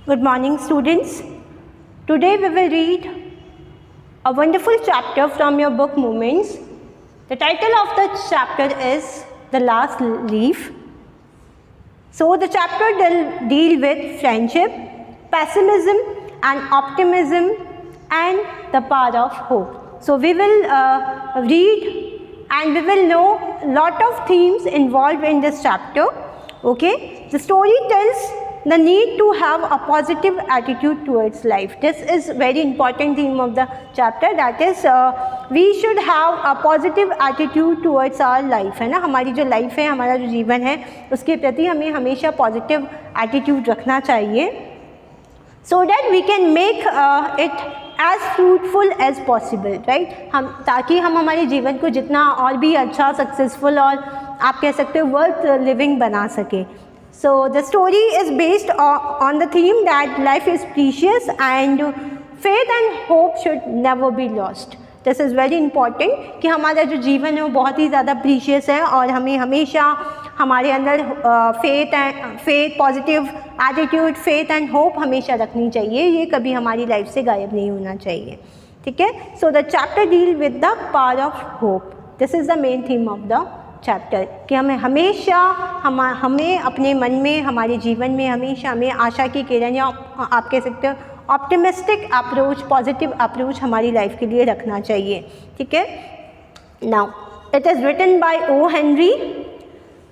Good morning, students. Today we will read a wonderful chapter from your book Moments. The title of the chapter is The Last Leaf. So the chapter will deal with friendship, pessimism and optimism and the power of hope. So we will read and we will know lot of themes involved in this chapter. Okay, the story tells the need to have a positive attitude towards life. This is very important theme of the chapter, that is we should have a positive attitude towards our life, है ना. हमारी जो life है, हमारा जो जीवन है, उसके प्रति हमें हमेशा पॉजिटिव एटीट्यूड रखना चाहिए, so that we can make it as fruitful as possible, right. हम ताकि हम हमारे जीवन को जितना और भी अच्छा, सक्सेसफुल और आप कह सकते हो वर्थ लिविंग बना सके. So the story is based on the theme that life is precious and faith and hope should never be lost. This is very important कि हमारा जो जीवन है वो बहुत ही ज़्यादा प्रीशियस है और हमें हमेशा हमारे अंदर faith, positive attitude, faith and hope हमेशा रखनी चाहिए. ये कभी हमारी लाइफ से गायब नहीं होना चाहिए. ठीक है. So the chapter deal with the power of hope. This is the main theme of the chapter कि हमें हमेशा हमें अपने मन में, हमारे जीवन में हमेशा हमें आशा की किरण या आप कह सकते हो ऑप्टिमिस्टिक अप्रोच, पॉजिटिव अप्रोच हमारी लाइफ के लिए रखना चाहिए. ठीक है. Now it is written by O Henry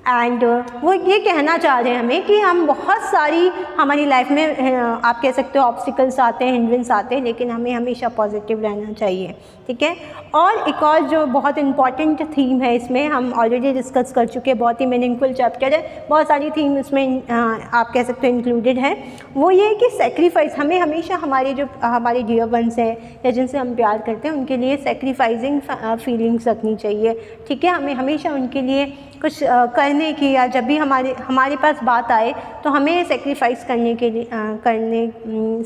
and वो ये कहना चाह रहे हैं हमें कि हम बहुत सारी हमारी लाइफ में आप कह सकते हो ऑब्स्टिकल्स आते हैं, हिंड्रेंस आते हैं, लेकिन हमें हमेशा पॉजिटिव रहना चाहिए. ठीक है. और एक और जो बहुत इंपॉर्टेंट थीम है, इसमें हम ऑलरेडी डिस्कस कर चुके हैं, बहुत ही मीनिंगफुल चैप्टर है, बहुत सारी थीम इसमें आप कह सकते हो इंक्लूडेड है. वो ये कि सेक्रीफाइस, हमें हमेशा हमारे डियर वंस है या जिनसे हम प्यार करते हैं उनके लिए सेक्रीफाइसिंग फीलिंग्स रखनी चाहिए. ठीक है. हमें हमेशा उनके लिए कुछ करने की, या जब भी हमारे पास बात आए तो हमें सेक्रीफाइस करने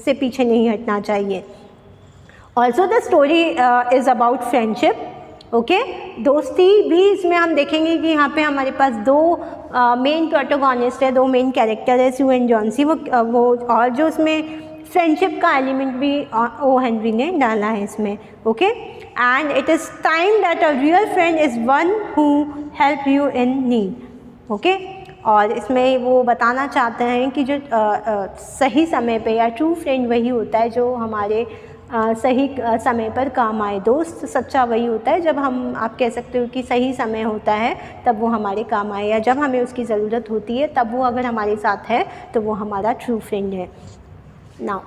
से पीछे नहीं हटना चाहिए. Also the story is about friendship. Okay. दोस्ती भी इसमें हम देखेंगे कि यहाँ पे हमारे पास दो मेन प्रोटोगोनिस्ट है, दो मेन कैरेक्टर है, सू एंड जॉन्सी. वो और जो इसमें फ्रेंडशिप का एलिमेंट भी ओ हेनरी ने डाला है इसमें. Okay. And it is time that a real friend is one who help you in need. Okay. और इसमें वो बताना चाहते हैं कि जो सही समय पे या ट्रू फ्रेंड वही होता है जो हमारे सही समय पर काम आए. दोस्त सच्चा वही होता है जब हम आप कह सकते हो कि सही समय होता है तब वो हमारे काम आए, या जब हमें उसकी ज़रूरत होती है तब वो अगर हमारे साथ है तो वो हमारा ट्रू फ्रेंड है. नाउ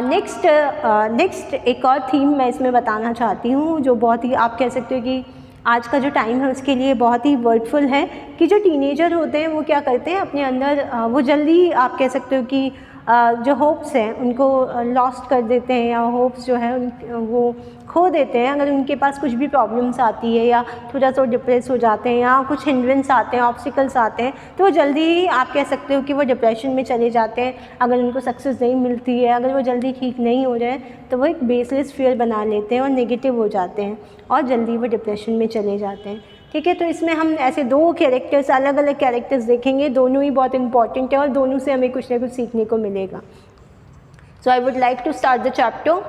नेक्स्ट एक और थीम मैं इसमें बताना चाहती हूँ जो बहुत ही आप कह सकते हो कि आज का जो टाइम है उसके लिए बहुत ही वर्डफुल है, कि जो टीनेजर होते हैं वो क्या करते हैं अपने अंदर वो जल्दी आप कह सकते हो कि जो होप्स हैं उनको लॉस्ट कर देते हैं, या होप्स जो है वो खो देते हैं. अगर उनके पास कुछ भी प्रॉब्लम्स आती है या थोड़ा सा डिप्रेस हो जाते हैं या कुछ हिंड्रेंस आते हैं, ऑब्स्टिकल्स आते हैं, तो वो जल्दी ही आप कह सकते हो कि वो डिप्रेशन में चले जाते हैं. अगर उनको सक्सेस नहीं मिलती है, अगर वो जल्दी ठीक नहीं हो जाए तो वो एक बेसलेस फियर बना लेते हैं और नेगेटिव हो जाते हैं और जल्दी वो डिप्रेशन में चले जाते हैं. ठीक है. तो इसमें हम ऐसे दो कैरेक्टर्स, अलग अलग कैरेक्टर्स देखेंगे, दोनों ही बहुत इंपॉर्टेंट है और दोनों से हमें कुछ ना कुछ सीखने को मिलेगा. So I would like to start the chapter.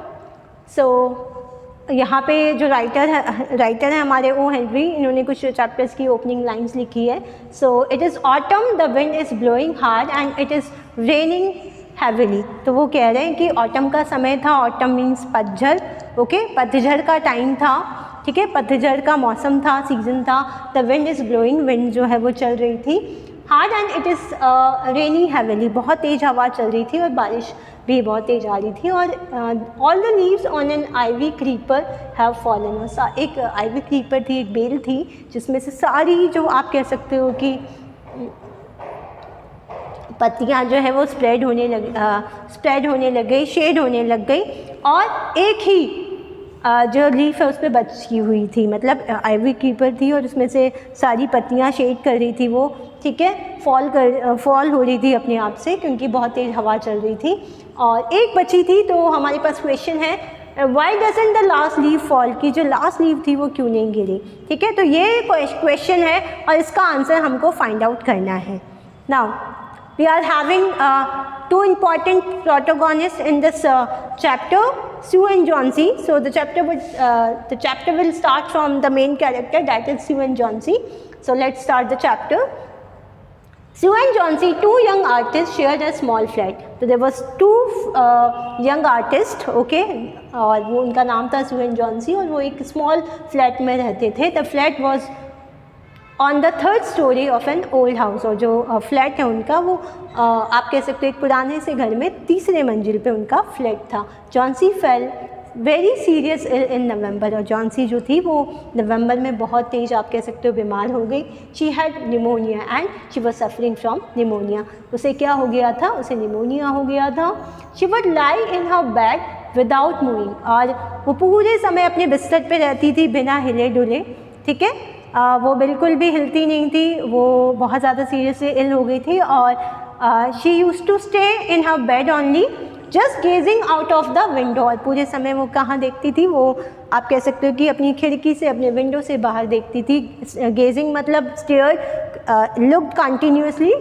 So यहाँ पे जो राइटर है हमारे ओ हेनरी, इन्होंने कुछ चैप्टर्स की ओपनिंग लाइंस लिखी है. So it is autumn, the wind is blowing hard and it is raining heavily. तो वो कह रहे हैं कि ऑटम का समय था. ऑटम मीन्स पतझड़. ओके. पतझड़ का टाइम था. ठीक है. पतझड़ का मौसम था, सीजन था. The wind is blowing, wind जो है वो चल रही थी. Hard and it is rainy heavily, बहुत तेज़ हवा चल रही थी और बारिश भी बहुत तेज़ आ रही थी. और all the leaves on an ivy creeper have fallen. एक आइवी क्रीपर थी, एक बेल थी जिसमें से सारी जो आप कह सकते हो कि पत्तियाँ जो है वो स्प्रेड होने लग गई, शेड होने लग गई, और एक ही जो लीफ है उस पर बची हुई थी. मतलब आइवी क्रीपर थी और उसमें से सारी पत्तियाँ शेड कर रही थी वो. ठीक है. फॉल हो रही थी अपने आप से क्योंकि बहुत तेज़ हवा चल रही थी, और एक बची थी. तो हमारे पास क्वेश्चन है, why doesn't the last leaf fall, की जो लास्ट लीफ थी वो क्यों नहीं गिरी. ठीक है. तो ये क्वेश्चन है और इसका आंसर हमको फाइंड आउट करना है. Now we are having two important protagonists in this chapter, Sue and Johnsy. So the chapter will start from the main character, that is Sue and Johnsy. So let's start the chapter. Sue and Johnsy, two young artists, shared a small flat. So there was two young artists, okay, और वो उनका नाम था Sue and Johnsy, और वो एक small flat में रहते थे. The flat was on the third story of an old house, और जो फ्लैट है उनका वो आप कह सकते हो एक पुराने से घर में तीसरे मंजिल पे उनका फ्लैट था. Johnsy fell very serious in November, और जॉन्सी जो थी वो नवंबर में बहुत तेज आप कह सकते हो बीमार हो गई. She had pneumonia and she was suffering from pneumonia. उसे क्या हो गया था? उसे निमोनिया हो गया था. She would lie in her bed without moving, और वो पूरे समय अपने बिस्तर पे रहती थी बिना हिले डुले. ठीक है, वो बिल्कुल भी हिलती नहीं थी, वो बहुत ज़्यादा सीरियसली इल हो गई थी. और she used to stay in her bed only just gazing out of the window. और पूरे समय वो कहाँ देखती थी? वो आप कह सकते हो कि अपनी खिड़की से, अपने विंडो से बाहर देखती थी. गेजिंग मतलब stared, looked continuously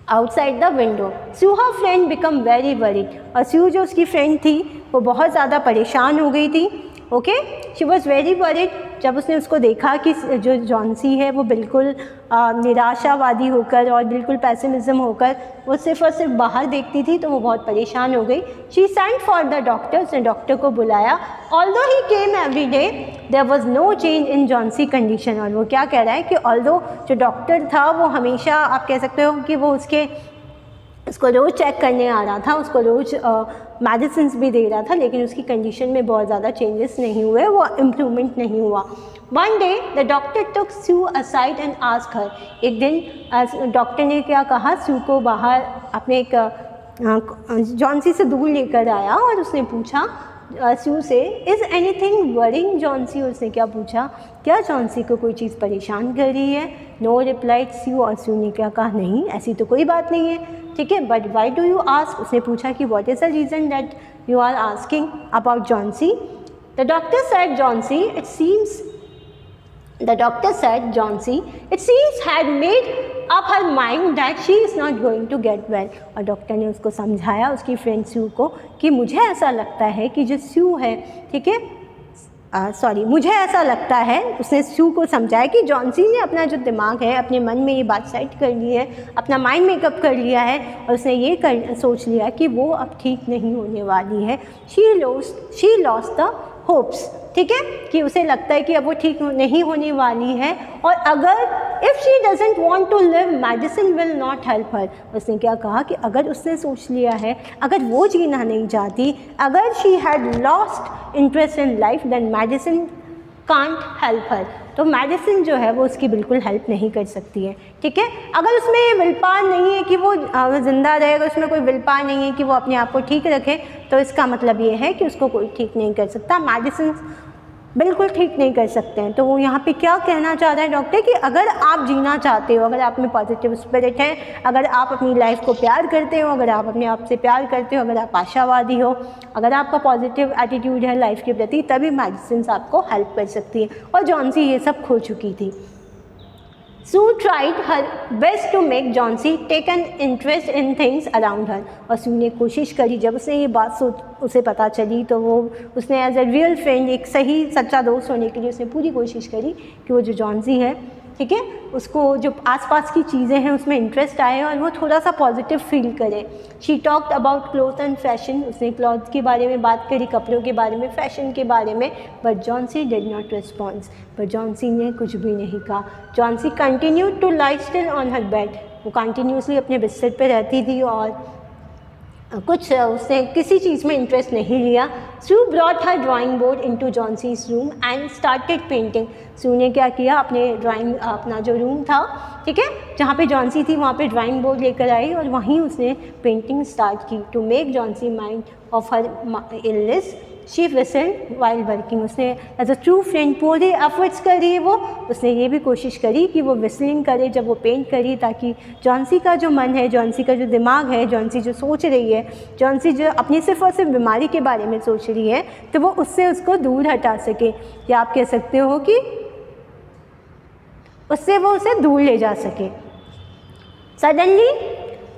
outside the window. Sue her friend become very worried, और सू जो उसकी फ्रेंड थी वो बहुत ज़्यादा परेशान हो गई थी. Okay, she was very worried. जब उसने उसको देखा कि जो जॉन्सी है वो बिल्कुल निराशावादी होकर और बिल्कुल पैसिमिज्म होकर वो सिर्फ और सिर्फ बाहर देखती थी, तो वो बहुत परेशान हो गई. She sent for the doctor, उसने डॉक्टर को बुलाया. Although he came every day there was no change in Johnsy condition. और वो क्या कह रहा है कि ऑल्दो जो डॉक्टर था वो हमेशा आप कह सकते हो कि वो उसको रोज़ चेक करने आ रहा था, उसको रोज़ मेडिसिन्स भी दे रहा था, लेकिन उसकी कंडीशन में बहुत ज़्यादा चेंजेस नहीं हुए, वो इम्प्रूवमेंट नहीं हुआ. One day the doctor took Sue aside and asked her. एक दिन डॉक्टर ने क्या कहा, सू को बाहर अपने एक जॉन्सी से दूर लेकर आया और उसने पूछा सू से, इज़ एनीथिंग वरिंग जॉन्सी. उसने क्या पूछा, क्या जॉन्सी को कोई चीज़ परेशान कर रही है? नो रिप्लाइड सू, और सू ने क्या कहा, नहीं ऐसी तो कोई बात नहीं है. ठीक है, but why do you ask. उसने पूछा कि what is the reason that you are asking about Johnsy. The doctor said Johnsy it seems had made up her mind that she is not going to get well. और doctor ने उसको समझाया, उसकी friend सू को, कि मुझे ऐसा लगता है कि जो सू है, ठीक है, मुझे ऐसा लगता है, उसने सू को समझाया कि जॉन्सी ने अपना जो दिमाग है, अपने मन में ये बात सेट कर ली है, अपना माइंड मेकअप कर लिया है, और उसने ये सोच लिया कि वो अब ठीक नहीं होने वाली है. She lost the hopes. ठीक है, कि उसे लगता है कि अब वो ठीक नहीं होने वाली है, और अगर if she doesn't want to live medicine will not help her. उसने क्या कहा कि अगर उसने सोच लिया है, अगर वो जीना नहीं चाहती, अगर she had lost interest in life, then medicine can't help her. तो मेडिसिन जो है वो उसकी बिल्कुल हेल्प नहीं कर सकती है. ठीक है, अगर उसमें ये विल पावर नहीं है कि वो ज़िंदा रहे, अगर उसमें कोई विल पावर नहीं है कि वो अपने आप को ठीक रखे, तो इसका मतलब ये है कि उसको कोई ठीक नहीं कर सकता. मेडिसिन बिल्कुल ठीक नहीं कर सकते हैं. तो वो यहाँ पे क्या कहना चाह रहा है डॉक्टर, कि अगर आप जीना चाहते हो, अगर आप में पॉजिटिव स्पिरिट है, अगर आप अपनी लाइफ को प्यार करते हो, अगर आप अपने आप से प्यार करते हो, अगर आप आशावादी हो, अगर आपका पॉजिटिव एटीट्यूड है लाइफ के प्रति, तभी मेडिसिन आपको हेल्प कर सकती है. और जॉन्सी ये सब खो चुकी थी. Sue tried her best to make Johnsy take an interest in things around her. और सू ने कोशिश करी, जब उसने ये बात उसे पता चली, तो उसने एज ए रियल फ्रेंड, एक सही सच्चा दोस्त होने के लिए उसने पूरी कोशिश करी कि वो जो जॉन्सी है, ठीक है, उसको जो आसपास की चीज़ें हैं उसमें इंटरेस्ट आए और वो थोड़ा सा पॉजिटिव फील करे. She talked about cloth and fashion. उसने क्लॉथ के बारे में बात करी, कपड़ों के बारे में, फैशन के बारे में. But Johnsy did not response. पर जॉन्सी ने कुछ भी नहीं कहा. Johnsy continued to lie still on her bed. वो कंटिन्यूसली अपने बिस्तर पे रहती थी और कुछ उसने किसी चीज़ में इंटरेस्ट नहीं लिया. Sue brought her drawing board into Johnsy's room and started painting. Sue ने क्या किया, अपना जो रूम था, ठीक है, जहाँ पे जॉन्सी थी, वहाँ पे ड्राइंग बोर्ड लेकर आई और वहीं उसने पेंटिंग स्टार्ट की. To make Johnsy mind of her illness she whistle while working. उसने एज अ ट्रू फ्रेंड पूरे एफर्ट्स कर रही है वो. उसने ये भी कोशिश करी कि वो विसलिंग करे जब वो पेंट करी, ताकि जॉन्सी का जो मन है, जॉन्सी का जो दिमाग है, जॉन्सी जो सोच रही है, जॉन्सी जो अपनी सिर्फ और सिर्फ बीमारी के बारे में सोच रही है, तो वो उसको दूर हटा सके, या आप कह सकते हो कि उससे वो उसे दूर ले जा सके. Suddenly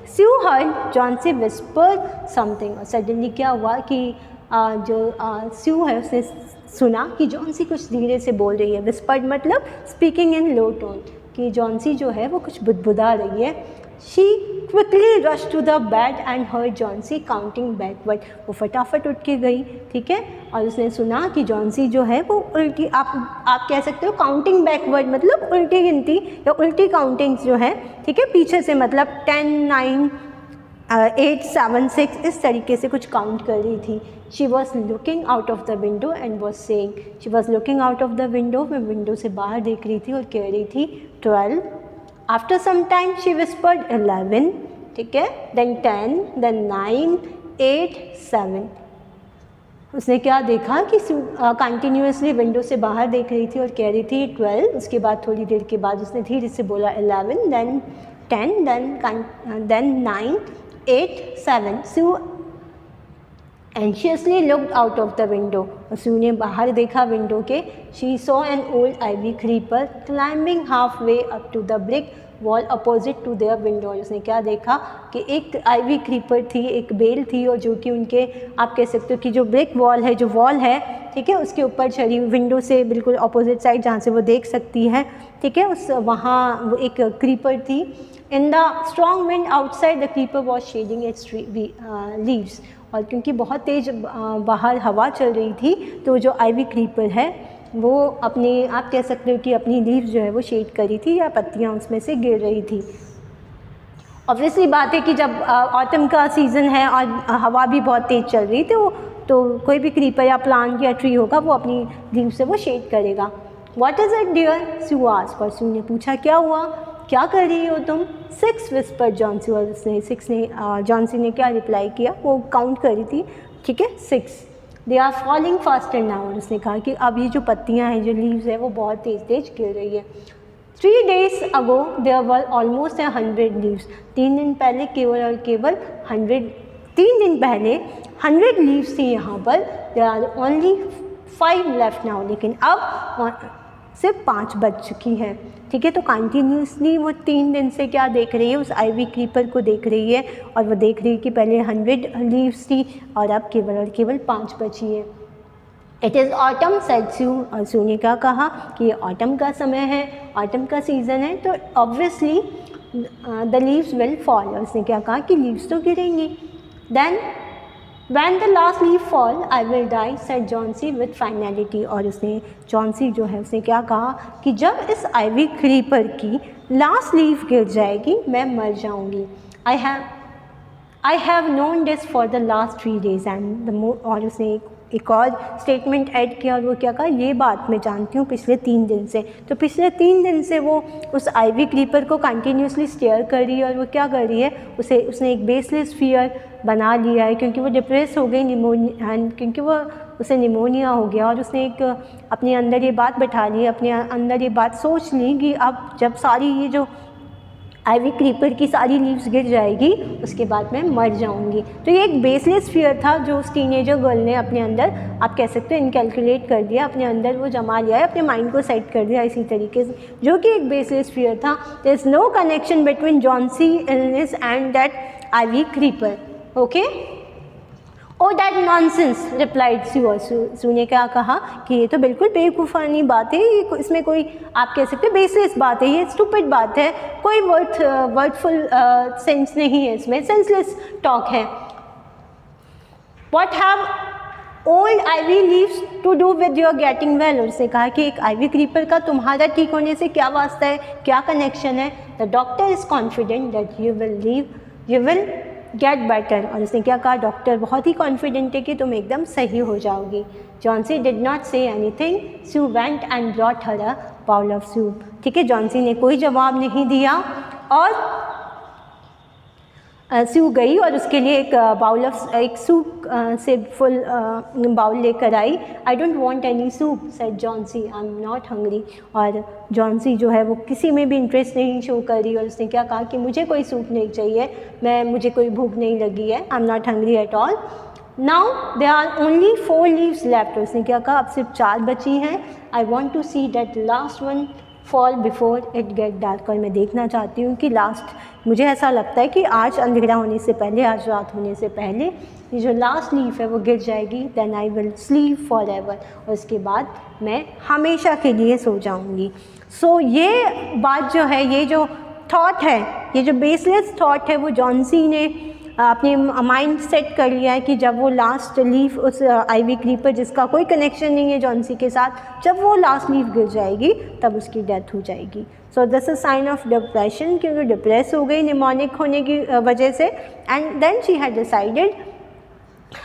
Sue heard Johnsy whisper something. और सडनली क्या हुआ कि जो स्यू है उसने सुना कि जॉन्सी कुछ धीरे से बोल रही है. विस्पर्ड मतलब स्पीकिंग इन लो टोन, कि जॉन्सी जो है वो कुछ बुदबुदा रही है. She quickly rush to the bed and heard Johnsy counting backward. वो फटाफट उठ के गई, ठीक है, और उसने सुना कि जॉन्सी जो है वो उल्टी, आप कह सकते हो काउंटिंग बैकवर्ड मतलब उल्टी गिनती या उल्टी काउंटिंग्स जो है, ठीक है, पीछे से मतलब 10, 9, 8, 7, 6 इस तरीके से कुछ काउंट कर रही थी. She was looking out of the window and was saying, she was looking out of the window, मैं विंडो से बाहर देख रही थी और कह रही थी 12. After some time she whispered 11, ठीक है, देन 10, देन 9, 8, 7. उसने क्या देखा कि कंटिन्यूसली विंडो से बाहर देख रही थी और कह रही थी 12. उसके बाद थोड़ी देर के बाद उसने धीरे से बोला 11, then 10, then 9, 8, 7. Sue anxiously looked out of the window. Sue ने बाहर देखा विंडो के. She saw an old ivy creeper climbing halfway up to the brick wall opposite to their window. उसने क्या देखा कि एक आइवी क्रीपर थी, एक बेल थी, और जो कि उनके, आप कह सकते हो कि जो ब्रिक वॉल है, जो वॉल है, ठीक है, उसके ऊपर चढ़ी, विंडो से बिल्कुल अपोजिट साइड जहाँ से वो देख सकती है, ठीक है, उस वहाँ वो एक क्रीपर थी. In the strong wind outside, the creeper was shading its leaves. और क्योंकि बहुत तेज़ बाहर हवा चल रही थी, तो जो आइवी क्रीपर है वो अपनी, आप कह सकते हो कि अपनी लीव्स जो है वो शेड करी थी या पत्तियाँ उसमें से गिर रही थी. ऑब्वियसली बात है कि जब ऑटम का सीज़न है और हवा भी बहुत तेज़ चल रही थी, तो कोई भी क्रीपर या प्लांट या ट्री होगा वो अपनी लीव से वो शेड करेगा. What is it dear? Sue asked. और Sue ने पूछा क्या हुआ, क्या कर रही हो तुम? 6 whispered Johnsy. और उसने 6 ने जॉन्सी ने क्या रिप्लाई किया, वो काउंट कर रही थी, ठीक है, 6. They are falling faster now. और उसने कहा कि अब ये जो पत्तियाँ हैं, जो लीव्स है, वो बहुत तेज़ तेज़ गिर रही है. 3 days ago there were almost 100 leaves. 3 दिन पहले केवल और केवल 3 दिन पहले 100 लीव्स थी यहाँ पर. there are only 5 left now. लेकिन अब सिर्फ 5 बच चुकी है, ठीक है. तो कंटिन्यूसली वो 3 दिन से क्या देख रही है, उस आइवी क्रीपर को देख रही है, और वो देख रही है कि पहले 100 लीव्स थी और अब केवल और केवल 5 बची है. इट इज़ ऑटम सेड स्यू. और स्यू ने क्या कहा कि ये ऑटम का समय है, ऑटम का सीज़न है, तो obviously the leaves will fall. और उसने क्या कहा कि लीव्स तो गिरेंगी. Then When the last leaf fall, I will die, said Johnsy with finality. और उसने जॉन्सी जो है उसने क्या कहा कि जब इस आइवी क्रीपर की लास्ट लीफ गिर जाएगी मैं मर जाऊंगी. I have known this for the last 3 days and the more. और उसने एक और स्टेटमेंट ऐड किया और वो क्या कहा, ये बात मैं जानती हूँ पिछले 3 दिन से. तो पिछले 3 दिन से वो उस आइवी क्रीपर को कंटिन्यूसली स्टेयर कर रही है और वो क्या कर रही है, उसने एक बेसलेस फियर बना लिया है, क्योंकि वो डिप्रेस हो गई क्योंकि उसे निमोनिया हो गया. और उसने एक अपने अंदर ये बात बैठा ली, अपने अंदर ये बात सोच ली कि अब जब सारी ये जो आइवी क्रीपर की सारी लीव्स गिर जाएगी उसके बाद मैं मर जाऊंगी. तो ये एक बेसलेस फियर था जो उस टीनेजर गर्ल ने अपने अंदर, आप कह सकते हो, इनकैलकुलेट कर दिया, अपने अंदर वो जमा लिया है, अपने माइंड को सेट कर दिया इसी तरीके से, जो कि एक बेसलेस फियर था. There is no connection between Johnsy illness and that ivy creeper. Okay. Oh that nonsense replied Sue. Sue ने क्या कहा कि ये तो बिल्कुल बेवकूफ़ानी बात है, ये इसमें कोई, आप कह सकते हैं, बेसलेस बात है, ये स्टूपिड बात है, कोई वर्थफुल सेंस नहीं है इसमें, सेंसलेस टॉक है. What have old ivy leaves to do with your getting well. और उसने कहा कि एक आइवी क्रीपर का तुम्हारा ठीक होने से क्या वास्ता है, क्या कनेक्शन है. The doctor is confident that you will get better. और उसने क्या कहा, डॉक्टर बहुत ही कॉन्फिडेंट है कि तुम एकदम सही हो जाओगी. Johnsy did not say anything. Sue went and brought her a bowl of soup. ठीक है, जॉन्सी ने कोई जवाब नहीं दिया और स्यू गई और उसके लिए एक सूप से फुल बाउल लेकर आई. I don't want any soup said Johnsy, I am not hungry. और जॉन्सी जो है वो किसी में भी इंटरेस्ट नहीं शो कर रही और उसने क्या कहा कि मुझे कोई सूप नहीं चाहिए, मुझे कोई भूख नहीं लगी है, I am not hungry at all. Now there are only 4 leaves left. उसने क्या कहा, अब सिर्फ 4 बची हैं. I want to see that last one fall before it get dark. और मैं देखना चाहती हूँ कि लास्ट, मुझे ऐसा लगता है कि आज अंधेरा होने से पहले, आज रात होने से पहले ये जो लास्ट लीफ है वो गिर जाएगी। Then I will sleep for ever, और उसके बाद मैं हमेशा के लिए सो जाऊँगी। सो ये बात जो है, ये जो थॉट है, ये जो बेसलेस थॉट है, वो जॉनसी ने अपने माइंड सेट कर लिया है कि जब वो लास्ट लीफ उस आइवी क्रीपर, जिसका कोई कनेक्शन नहीं है जॉनसी के साथ, जब वो लास्ट लीफ गिर जाएगी तब उसकी डेथ हो जाएगी। So this is sign of depression, क्योंकि डिप्रेस हो गई निमोनिक होने की वजह से। And then she had decided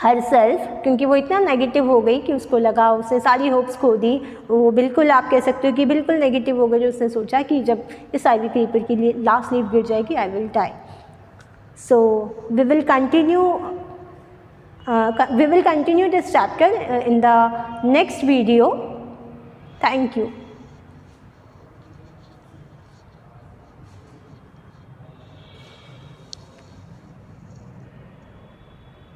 her self, क्योंकि वो इतना नेगेटिव हो गई कि उसको लगा, उसने सारी होप्स खो दी, वो बिल्कुल, आप कह सकते हो कि बिल्कुल नेगेटिव हो गई, जो उसने सोचा कि जब इस आइवी क्रीपर की लास्ट लीफ गिर जाएगी I will die. So we will continue this chapter in the next video. Thank you.